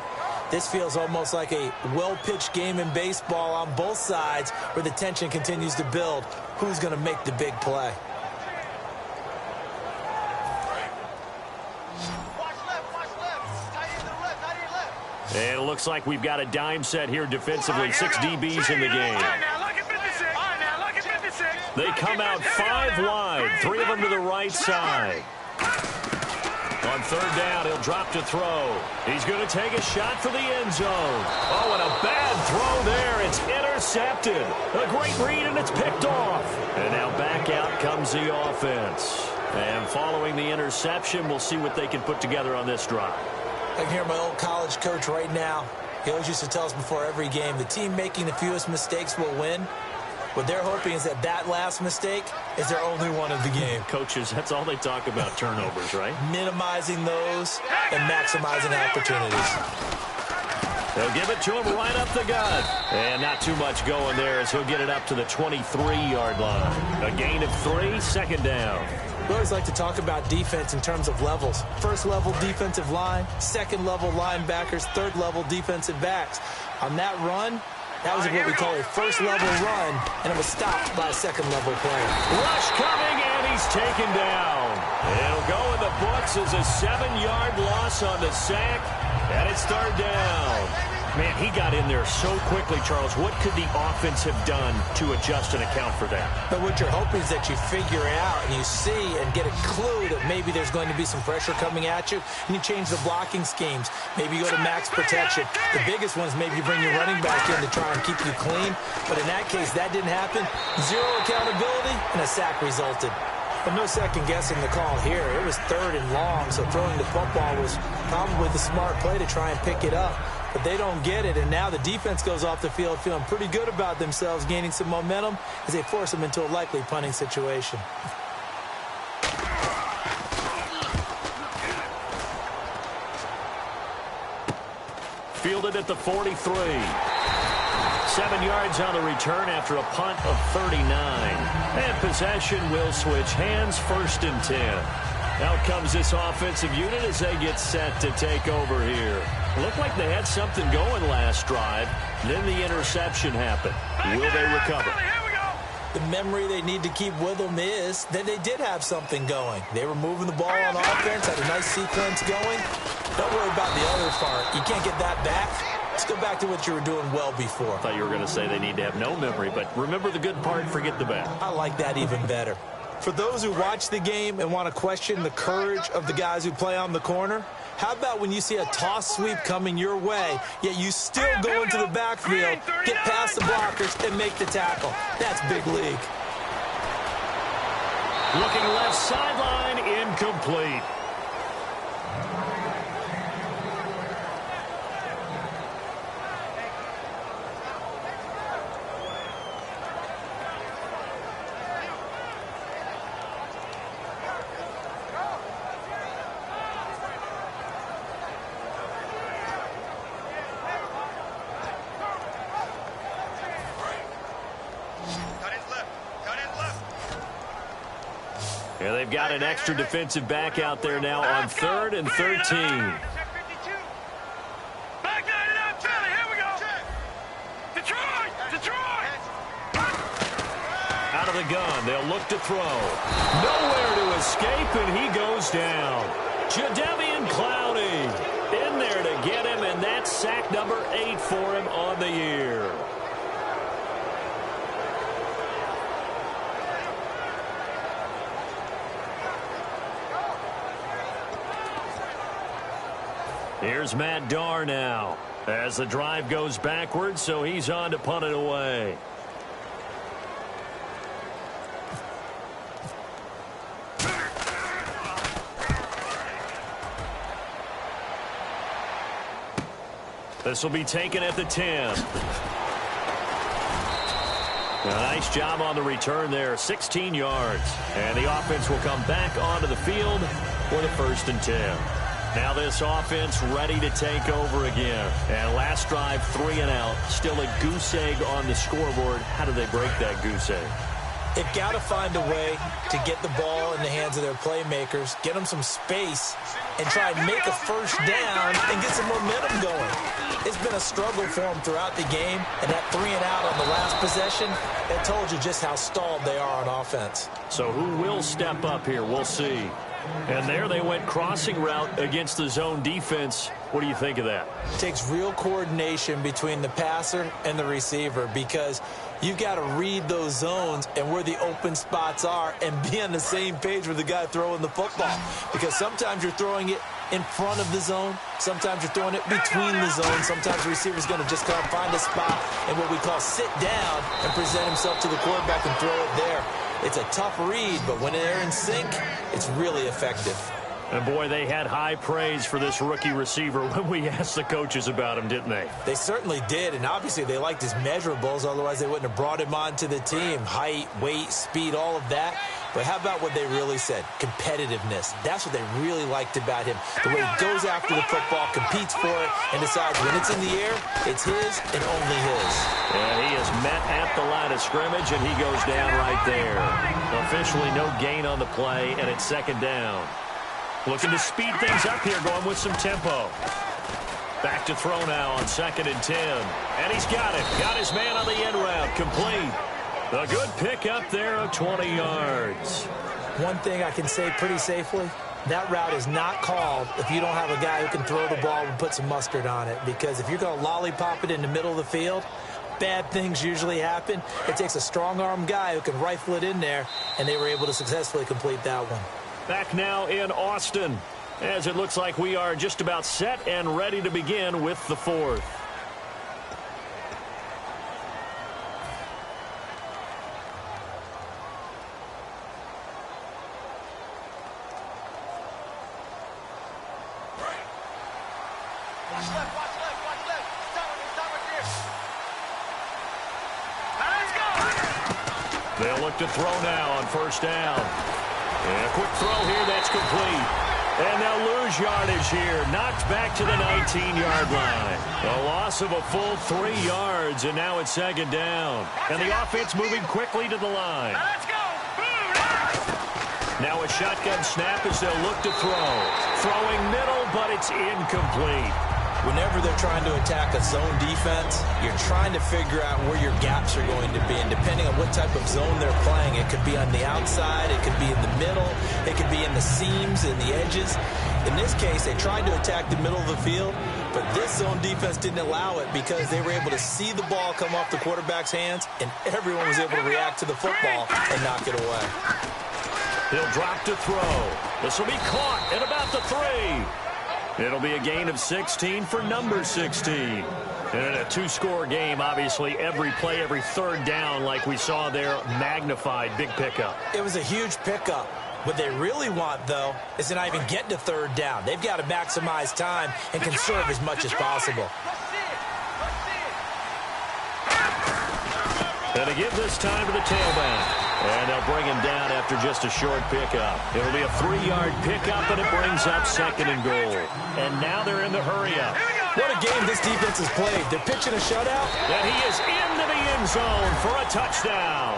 Speaker 3: this feels almost like a well-pitched game in baseball on both sides where the tension continues to build. Who's going to make the big play?
Speaker 2: And it looks like we've got a dime set here defensively. 6 DBs in the game. They come out 5 wide, 3 of them to the right side. On third down, he'll drop to throw. He's going to take a shot for the end zone. Oh, and a bad throw there. It's intercepted. A great read, and it's picked off. And now back out comes the offense. And following the interception, we'll see what they can put together on this drive.
Speaker 3: I can hear my old college coach right now. He always used to tell us before every game, the team making the fewest mistakes will win. What they're hoping is that that last mistake is their only one of the game.
Speaker 2: Coaches, that's all they talk about, turnovers, right?
Speaker 3: Minimizing those and maximizing opportunities.
Speaker 2: They'll give it to him right up the gut. And not too much going there as he'll get it up to the 23-yard line. A gain of 3, second down.
Speaker 3: We always like to talk about defense in terms of levels. First level defensive line, second level linebackers, third level defensive backs. On that run, that was what we call a first level run, and it was stopped by a second level player.
Speaker 2: Rush coming, and he's taken down. It'll go in the books as a 7-yard loss on the sack, and it's third down. Man, he got in there so quickly, Charles. What could the offense have done to adjust and account for that?
Speaker 3: But what you're hoping is that you figure it out and you see and get a clue that maybe there's going to be some pressure coming at you, and you change the blocking schemes. Maybe you go to max protection. The biggest one is maybe you bring your running back in to try and keep you clean. But in that case, that didn't happen. 0 accountability, and a sack resulted. But no second guessing the call here. It was third and long, so throwing the football was probably the smart play to try and pick it up. But they don't get it, and now the defense goes off the field feeling pretty good about themselves, gaining some momentum as they force them into a likely punting situation.
Speaker 2: Fielded at the 43. 7 yards on the return after a punt of 39. And possession will switch hands, 1st and 10. Out comes this offensive unit as they get set to take over here. Looked like they had something going last drive. Then the interception happened. Will they recover?
Speaker 3: The memory they need to keep with them is that they did have something going. They were moving the ball on offense, had a nice sequence going. Don't worry about the other part. You can't get that back. Let's go back to what you were doing well before.
Speaker 2: I thought you were going to say they need to have no memory, but remember the good part, forget the bad.
Speaker 3: I like that even better. For those who watch the game and want to question the courage of the guys who play on the corner, how about when you see a toss sweep coming your way, yet you still go into the backfield, get past the blockers, and make the tackle? That's big league.
Speaker 2: Looking left sideline, incomplete. Yeah, they've got an extra defensive back out there now on 3rd and 13. Out of the gun, they'll look to throw. Nowhere to escape, and he goes down. Jadeveon Clowney in there to get him, and that's sack number 8 for him on the year. Here's Matt Darr now as the drive goes backwards, so he's on to punt it away. This will be taken at the 10. A nice job on the return there, 16 yards. And the offense will come back onto the field for the 1st and 10. Now this offense ready to take over again. And last drive, 3 and out. Still a goose egg on the scoreboard. How do they break that goose egg?
Speaker 3: They've got to find a way to get the ball in the hands of their playmakers, get them some space, and try and make a first down and get some momentum going. It's been a struggle for them throughout the game, and that 3 and out on the last possession, that told you just how stalled they are on offense.
Speaker 2: So who will step up here? We'll see. And there they went crossing route against the zone defense. What do you think of that?
Speaker 3: It takes real coordination between the passer and the receiver because you've got to read those zones and where the open spots are and be on the same page with the guy throwing the football. Because sometimes you're throwing it in front of the zone. Sometimes you're throwing it between the zones. Sometimes the receiver's going to just kind of find a spot and what we call sit down and present himself to the quarterback and throw it there. It's a tough read, but when they're in sync, it's really effective.
Speaker 2: And, boy, they had high praise for this rookie receiver when we asked the coaches about him, didn't they?
Speaker 3: They certainly did, and obviously they liked his measurables. Otherwise, they wouldn't have brought him onto the team. Height, weight, speed, all of that. But how about what they really said? Competitiveness. That's what they really liked about him. The way he goes after the football, competes for it, and decides when it's in the air, it's his and only his.
Speaker 2: And he is met at the line of scrimmage, and he goes down right there. Officially no gain on the play, and it's 2nd down. Looking to speed things up here, going with some tempo. Back to throw now on 2nd and 10. And he's got it. Got his man on the end route. Complete. A good pick up there of 20 yards.
Speaker 3: One thing I can say pretty safely, that route is not called if you don't have a guy who can throw the ball and put some mustard on it. Because if you're going to lollipop it in the middle of the field, bad things usually happen. It takes a strong-arm guy who can rifle it in there, and they were able to successfully complete that one.
Speaker 2: Back now in Austin, as it looks like we are just about set and ready to begin with the 4th. They'll look to throw now on 1st down. And a quick throw here, that's complete. And they'll lose yardage here. Knocked back to the 19-yard line. A loss of a full 3 yards, and now it's 2nd down. And the offense moving quickly to the line.
Speaker 4: Let's go!
Speaker 2: Now a shotgun snap as they'll look to throw. Throwing middle, but it's incomplete.
Speaker 3: Whenever they're trying to attack a zone defense, you're trying to figure out where your gaps are going to be. And depending on what type of zone they're playing, it could be on the outside, it could be in the middle, it could be in the seams and the edges. In this case, they tried to attack the middle of the field, but this zone defense didn't allow it because they were able to see the ball come off the quarterback's hands, and everyone was able to react to the football and knock it away.
Speaker 2: He'll drop to throw. This will be caught at about the 3. It'll be a gain of 16 for number 16. And in a 2-score game, obviously, every play, every 3rd down, like we saw there, magnified, big pickup.
Speaker 3: It was a huge pickup. What they really want, though, is to not even get to 3rd down. They've got to maximize time and conserve as much as possible.
Speaker 2: And to give this time to the tailback. And they'll bring him down after just a short pickup. It'll be a 3-yard pickup, and it brings up 2nd and goal. And now they're in the hurry-up.
Speaker 3: What a game this defense has played. They're pitching a shutout.
Speaker 2: And he is into the end zone for a touchdown.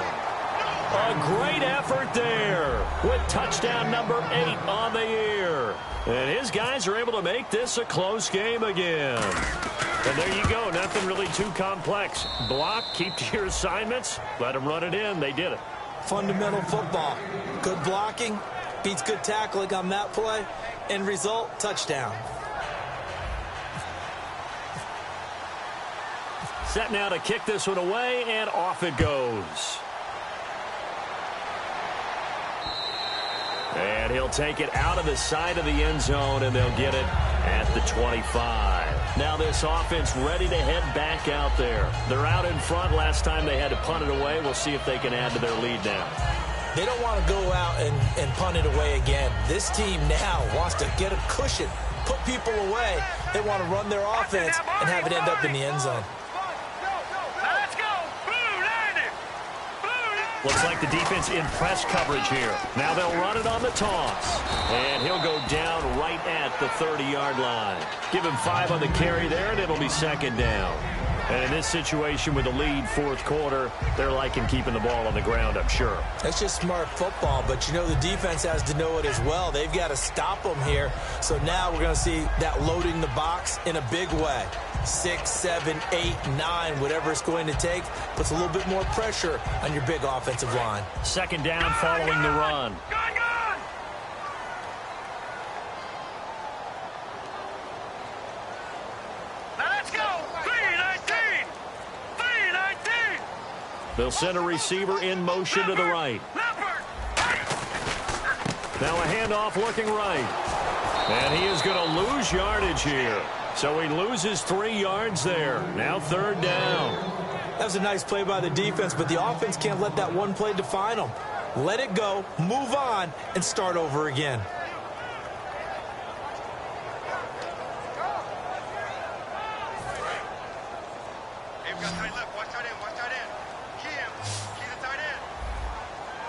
Speaker 2: A great effort there with touchdown number 8 on the year. And his guys are able to make this a close game again. And there you go. Nothing really too complex. Block, keep to your assignments, let them run it in. They did it.
Speaker 3: Fundamental football. Good blocking, beats good tackling on that play. End result, touchdown.
Speaker 2: Set now to kick this one away, and off it goes. And he'll take it out of the side of the end zone, and they'll get it at the 25. Now this offense ready to head back out there. They're out in front. Last time they had to punt it away. We'll see if they can add to their lead now.
Speaker 3: They don't want to go out and punt it away again. This team now wants to get a cushion put people away. They want to run their offense and have it end up in the end zone.
Speaker 4: Let's go. Blue landing.
Speaker 2: Looks like the defense in press coverage here. Now they'll run it on the toss. And he'll go down right at the 30-yard line. Give him 5 on the carry there, and it'll be second down. And in this situation with the lead fourth quarter, they're liking keeping the ball on the ground, I'm sure.
Speaker 3: That's just smart football, but you know the defense has to know it as well. They've got to stop them here. So now we're going to see that loading the box in a big way. 6, 7, 8, 9, whatever it's going to take, puts a little bit more pressure on your big offensive line.
Speaker 2: Second down following the run.
Speaker 4: Gone. Let's go. 3-19. 3-19.
Speaker 2: They'll send a receiver in motion to the right.
Speaker 4: Leopard.
Speaker 2: Now a handoff looking right. And he is going to lose yardage here. So he loses 3 yards there. Now third down.
Speaker 3: That was a nice play by the defense, but the offense can't let that one play define them. Let it go, move on, and start over again.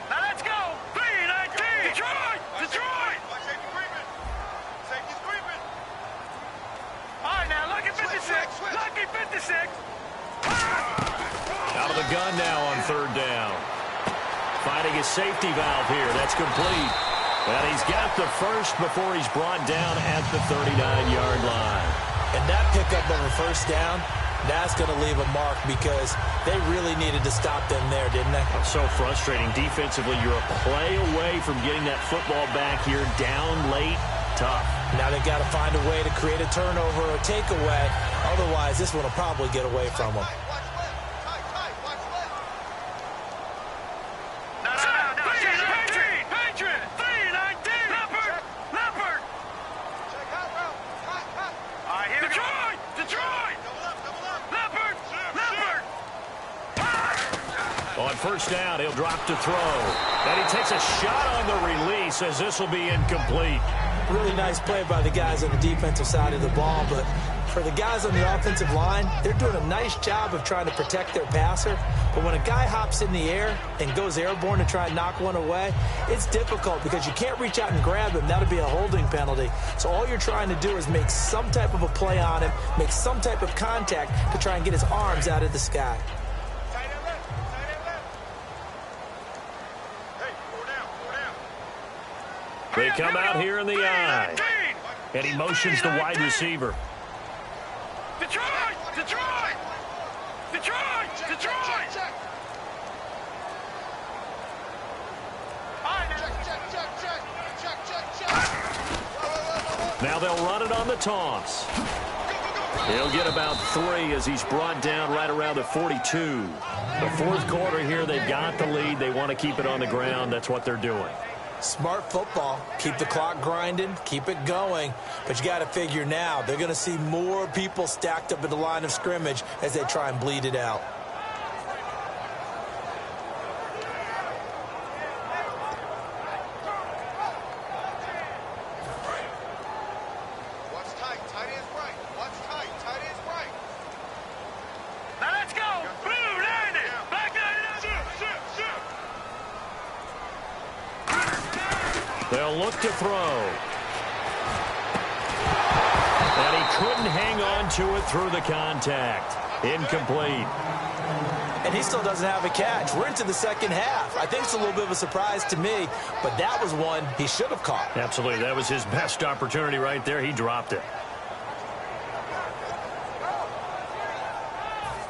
Speaker 4: Now let's go. 3-19. Detroit. All right, now look at 56. Lucky 56.
Speaker 2: Out of the gun now on third down. Finding his safety valve here. That's complete. And he's got the first before he's brought down at the 39-yard line.
Speaker 3: And that pickup of a first down, that's going to leave a mark because they really needed to stop them there, didn't they?
Speaker 2: So frustrating. Defensively, you're a play away from getting that football back here. Down late, tough.
Speaker 3: Now they've got to find a way to create a turnover or takeaway. Otherwise, this one will probably get away from them.
Speaker 2: On first down, he'll drop to throw. And he takes a shot on the release as this will be incomplete.
Speaker 3: Really nice play by the guys on the defensive side of the ball, but for the guys on the offensive line, they're doing a nice job of trying to protect their passer. But when a guy hops in the air and goes airborne to try and knock one away, it's difficult because you can't reach out and grab him. That'll be a holding penalty. So all you're trying to do is make some type of a play on him, make some type of contact to try and get his arms out of the sky.
Speaker 2: They come out here in the eye. And he motions the wide receiver.
Speaker 4: Detroit!
Speaker 2: Now they'll run it on the toss. He'll get about 3 as he's brought down right around the 42. The fourth quarter here, they've got the lead. They want to keep it on the ground. That's what they're doing.
Speaker 3: Smart football. Keep the clock grinding. Keep it going. But you got to figure now they're going to see more people stacked up at the line of scrimmage as they try and bleed it out.
Speaker 4: Watch tight. Tight ends right. Watch tight. Tight ends right. Now let's go. Blue landing. Back
Speaker 2: They'll look to throw. And he couldn't hang on to it through the contact. Incomplete.
Speaker 3: And he still doesn't have a catch. We're into the second half. I think it's a little bit of a surprise to me, but that was one he should have caught.
Speaker 2: Absolutely. That was his best opportunity right there. He dropped it.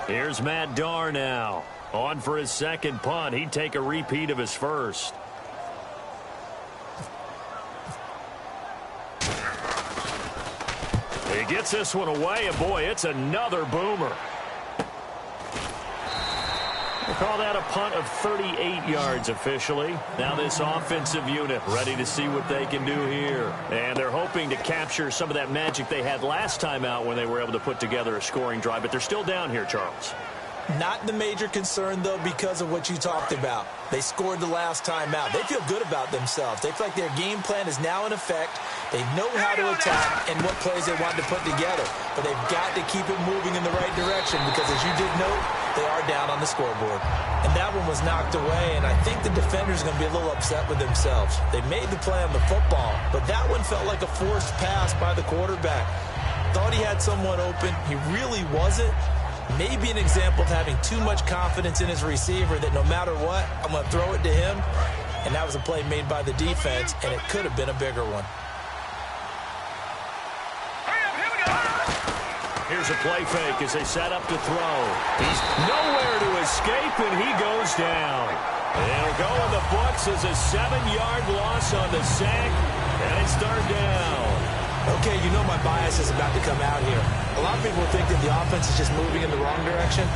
Speaker 2: Here's Matt Darr now. On for his second punt. He'd take a repeat of his first. He gets this one away, and boy, it's another boomer. We'll call that a punt of 38 yards officially. Now this offensive unit ready to see what they can do here. And they're hoping to capture some of that magic they had last time out when they were able to put together a scoring drive. But they're still down here, Charles.
Speaker 3: Not the major concern, though, because of what you talked about. They scored the last time out. They feel good about themselves. They feel like their game plan is now in effect. They know how to attack and what plays they want to put together. But they've got to keep it moving in the right direction because, as you did note, they are down on the scoreboard. And that one was knocked away, and I think the defenders are going to be a little upset with themselves. They made the play on the football, but that one felt like a forced pass by the quarterback. Thought he had someone open. He really wasn't. Maybe an example of having too much confidence in his receiver that no matter what, I'm going to throw it to him. And that was a play made by the defense, and it could have been a bigger one.
Speaker 2: Here's a play fake as they set up to throw. He's nowhere to escape, and he goes down. It'll go in the books as a 7-yard loss on the sack, and it's third down.
Speaker 3: Okay, you know my bias is about to come out here. A lot of people think that the offense is just moving in the wrong direction.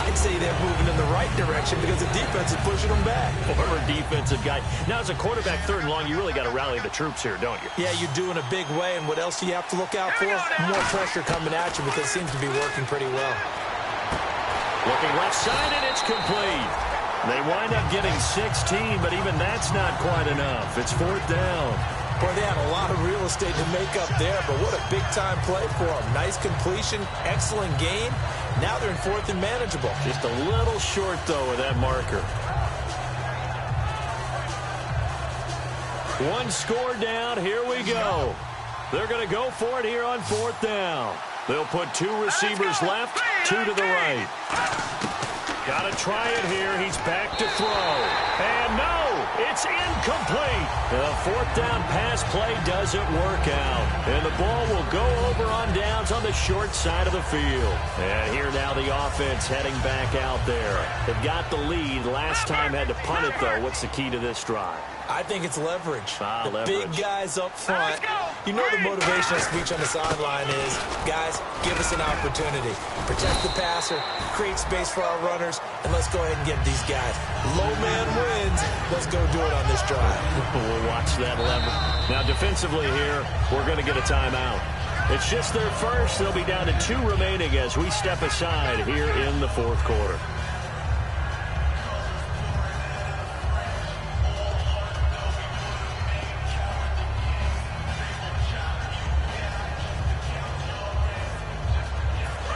Speaker 3: I'd say they're moving in the right direction because the defense is pushing them back.
Speaker 2: Former defensive guy. Now, as a quarterback, third and long, you really got to rally the troops here, don't you?
Speaker 3: Yeah, you do in a big way. And what else do you have to look out for? More pressure coming at you because it seems to be working pretty well.
Speaker 2: Looking left side, and it's complete. They wind up getting 16, but even that's not quite enough. It's fourth down.
Speaker 3: Boy, they had a lot of real estate to make up there, but what a big-time play for them. Nice completion, excellent game. Now they're in fourth and manageable.
Speaker 2: Just a little short, though, of that marker. One score down. Here we go. They're going to go for it here on fourth down. They'll put 2 receivers left, 2 to the right. Got to try it here. He's back to throw. And no, it's incomplete. The fourth down pass play doesn't work out. And the ball will go over on downs on the short side of the field. And here now the offense heading back out there. They've got the lead. Last time had to punt it, though. What's the key to this drive?
Speaker 3: I think it's leverage. The
Speaker 2: leverage.
Speaker 3: Big guys up front. You know the motivational speech on the sideline is, guys, give us an opportunity. Protect the passer, create space for our runners, and let's go ahead and get these guys. Low man wins. Let's go do it on this drive.
Speaker 2: We'll watch that lever. Now, defensively here, we're going to get a timeout. It's just their first. They'll be down to 2 remaining as we step aside here in the fourth quarter.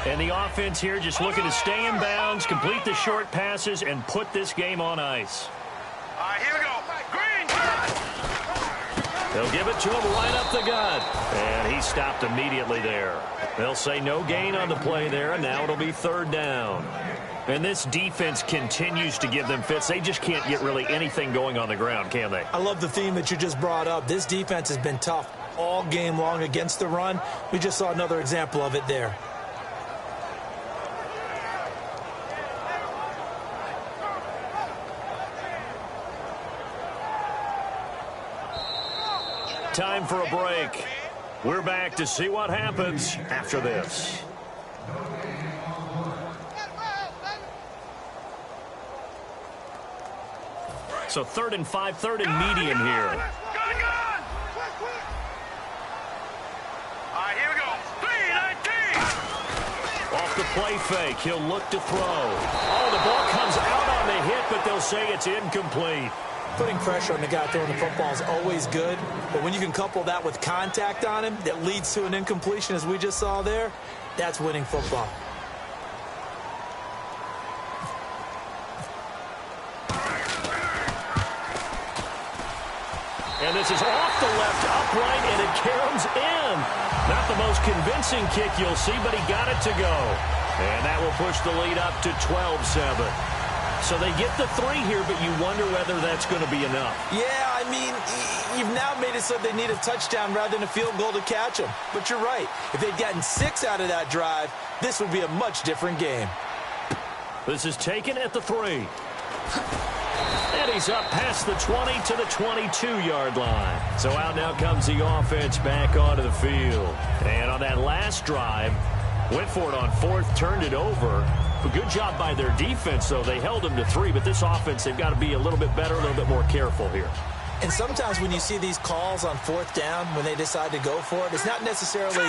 Speaker 2: And the offense here just looking to stay in bounds, complete the short passes, and put this game on ice.
Speaker 4: All right, here we go. Green.
Speaker 2: They'll give it to him right up the gut. And he stopped immediately there. They'll say no gain on the play there, and now it'll be third down. And this defense continues to give them fits. They just can't get really anything going on the ground, can they?
Speaker 3: I love the theme that you just brought up. This defense has been tough all game long against the run. We just saw another example of it there.
Speaker 2: Time for a break. We're back to see what happens after this. So 3rd and 5, 3rd and medium here.
Speaker 4: All right, here we go. 3-19.
Speaker 2: Off the play fake, he'll look to throw. Oh, the ball comes out on the hit, but they'll say it's incomplete.
Speaker 3: Putting pressure on the guy throwing the football is always good, but when you can couple that with contact on him that leads to an incompletion, as we just saw there, that's winning football.
Speaker 2: And this is off the left upright, and it caroms in. Not the most convincing kick you'll see, but he got it to go. And that will push the lead up to 12-7. So they get the 3 here, but you wonder whether that's going to be enough.
Speaker 3: Yeah, I mean, you've now made it so they need a touchdown rather than a field goal to catch them. But you're right. If they'd gotten 6 out of that drive, this would be a much different game.
Speaker 2: This is taken at the 3. And he's up past the 20 to the 22-yard line. So out now comes the offense back onto the field. And on that last drive, went for it on 4th, turned it over. A good job by their defense, though. They held them to 3, but this offense, they've got to be a little bit better, a little bit more careful here.
Speaker 3: And sometimes when you see these calls on fourth down, when they decide to go for it, it's not necessarily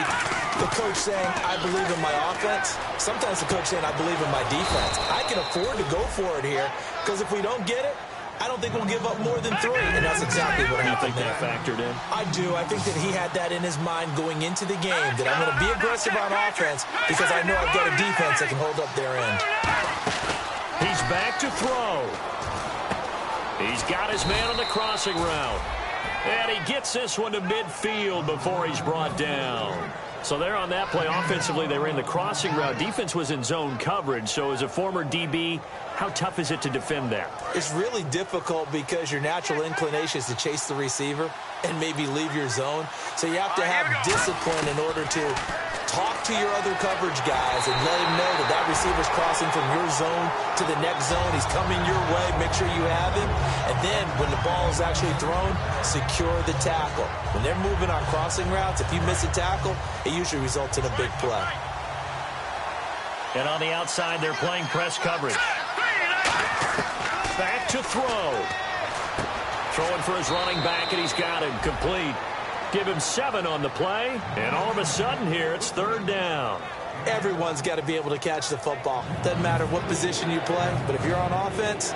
Speaker 3: the coach saying, I believe in my offense. Sometimes the coach saying, I believe in my defense. I can afford to go for it here because if we don't get it, I don't think we'll give up more than 3. And that's exactly what happened there.
Speaker 2: You think that factored in?
Speaker 3: I do. I think that he had that in his mind going into the game, that I'm going to be aggressive on offense because I know I've got a defense that can hold up their end.
Speaker 2: He's back to throw. He's got his man on the crossing route. And he gets this one to midfield before he's brought down. So there on that play, offensively, they ran the crossing route. Defense was in zone coverage. So as a former DB, how tough is it to defend that?
Speaker 3: It's really difficult because your natural inclination is to chase the receiver and maybe leave your zone. So you have to have discipline in order to talk to your other coverage guys and let him know that that receiver's crossing from your zone to the next zone. He's coming your way. Make sure you have him. And then when the ball is actually thrown, secure the tackle. When they're moving on crossing routes, if you miss a tackle, it usually results in a big play.
Speaker 2: And on the outside, they're playing press coverage. Back to throw. Throwing for his running back, and he's got him complete. Give him 7 on the play, and all of a sudden here, it's 3rd down.
Speaker 3: Everyone's got to be able to catch the football. Doesn't matter what position you play, but if you're on offense,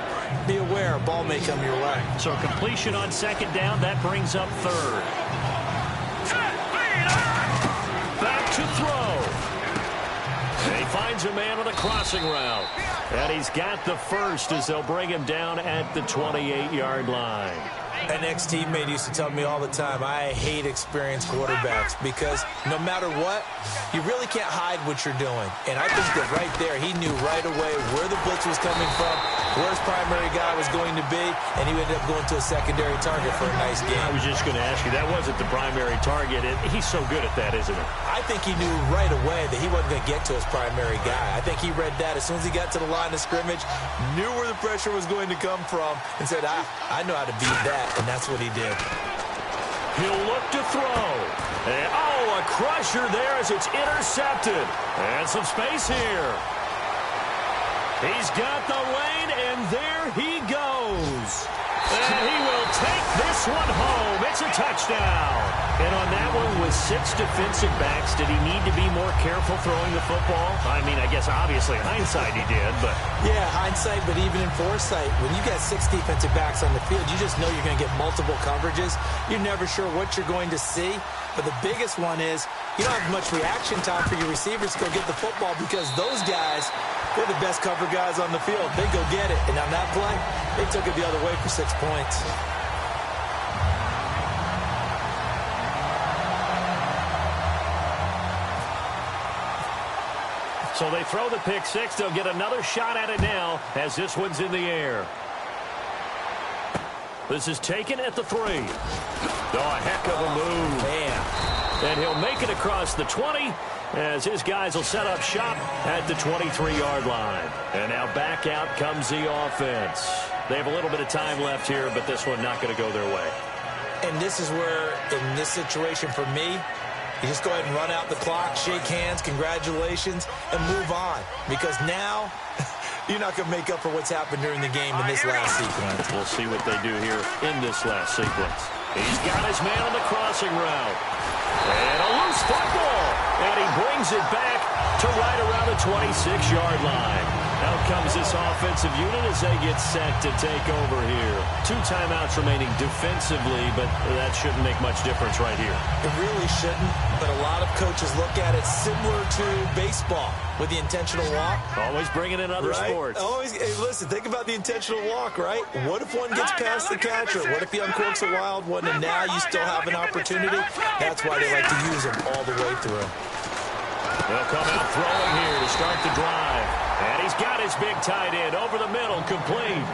Speaker 3: be aware a ball may come your way.
Speaker 2: So completion on 2nd down, that brings up 3rd. Back to throw. And he finds a man on the crossing route. And he's got the first as they'll bring him down at the 28-yard line.
Speaker 3: An ex-teammate used to tell me all the time, I hate experienced quarterbacks because no matter what, you really can't hide what you're doing. And I think that right there, he knew right away where the blitz was coming from, where his primary guy was going to be, and he ended up going to a secondary target for a nice game.
Speaker 2: I was just going to ask you, that wasn't the primary target. He's so good at that, isn't he?
Speaker 3: I think he knew right away that he wasn't going to get to his primary guy. I think he read that as soon as he got to the line of scrimmage, knew where the pressure was going to come from, and said, I know how to beat that. And that's what he did.
Speaker 2: He'll look to throw. And, a crusher there as it's intercepted. And some space here. He's got the lane, and there he goes. And he will take this one home. It's a touchdown. And on that one, with 6 defensive backs, did he need to be more careful throwing the football? I mean, I guess obviously hindsight he did, but...
Speaker 3: Yeah, hindsight, but even in foresight, when you got 6 defensive backs on the field, you just know you're going to get multiple coverages. You're never sure what you're going to see. But the biggest one is you don't have much reaction time for your receivers to go get the football because those guys, they're the best cover guys on the field. They go get it. And on that play, they took it the other way for 6 points.
Speaker 2: So they throw the pick 6. They'll get another shot at it now as this one's in the air. This is taken at the 3. A heck of a move.
Speaker 3: Man.
Speaker 2: And he'll make it across the 20 as his guys will set up shop at the 23-yard line. And now back out comes the offense. They have a little bit of time left here, but this one not going to go their way.
Speaker 3: And this is where, in this situation for me, you just go ahead and run out the clock, shake hands, congratulations, and move on. Because now, you're not going to make up for what's happened during the game in this last sequence.
Speaker 2: We'll see what they do here in this last sequence. He's got his man on the crossing route. And a loose football. And he brings it back to right around the 26-yard line. Out comes this offensive unit as they get set to take over here. 2 timeouts remaining defensively, but that shouldn't make much difference right here.
Speaker 3: It really shouldn't, but a lot of coaches look at it similar to baseball with the intentional walk.
Speaker 2: Always bringing in other sports.
Speaker 3: Always. Hey, listen, think about the intentional walk, right? What if one gets past the catcher? What if he uncorks a wild one and now you still have an opportunity? That's why they like to use them all the way through.
Speaker 2: They'll come out throwing here to start the drive. And he's got his big tight end over the middle, complete.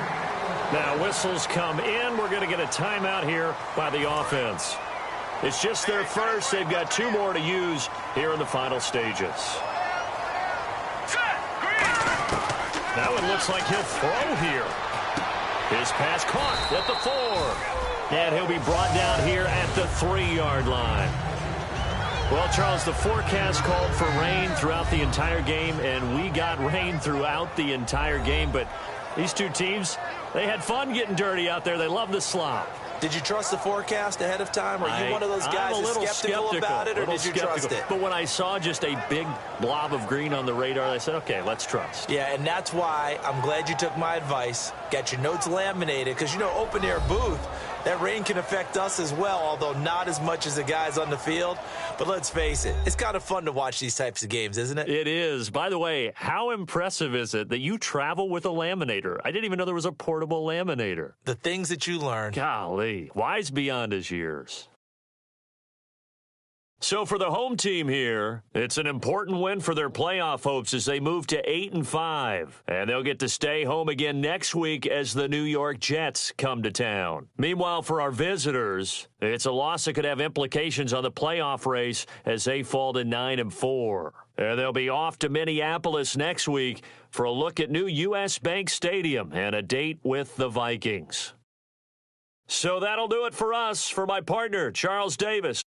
Speaker 2: Now whistles come in. We're going to get a timeout here by the offense. It's just their first. They've got 2 more to use here in the final stages. Now it looks like he'll throw here. His pass caught at the 4. And he'll be brought down here at the 3-yard line. Well, Charles, the forecast called for rain throughout the entire game, and we got rain throughout the entire game. But these 2 teams, they had fun getting dirty out there. They love the slop.
Speaker 3: Did you trust the forecast ahead of time? Or are you one of those guys that's skeptical about it, or did you trust it?
Speaker 2: But when I saw just a big blob of green on the radar, I said, okay, let's trust.
Speaker 3: Yeah, and that's why I'm glad you took my advice. Got your notes laminated, because, open-air booth, that rain can affect us as well, although not as much as the guys on the field. But let's face it, it's kind of fun to watch these types of games, isn't it?
Speaker 2: It is. By the way, how impressive is it that you travel with a laminator? I didn't even know there was a portable laminator.
Speaker 3: The things that you learn.
Speaker 2: Golly, wise beyond his years. So for the home team here, it's an important win for their playoff hopes as they move to 8-5. And they'll get to stay home again next week as the New York Jets come to town. Meanwhile, for our visitors, it's a loss that could have implications on the playoff race as they fall to 9-4. And they'll be off to Minneapolis next week for a look at new U.S. Bank Stadium and a date with the Vikings. So that'll do it for us. For my partner, Charles Davis.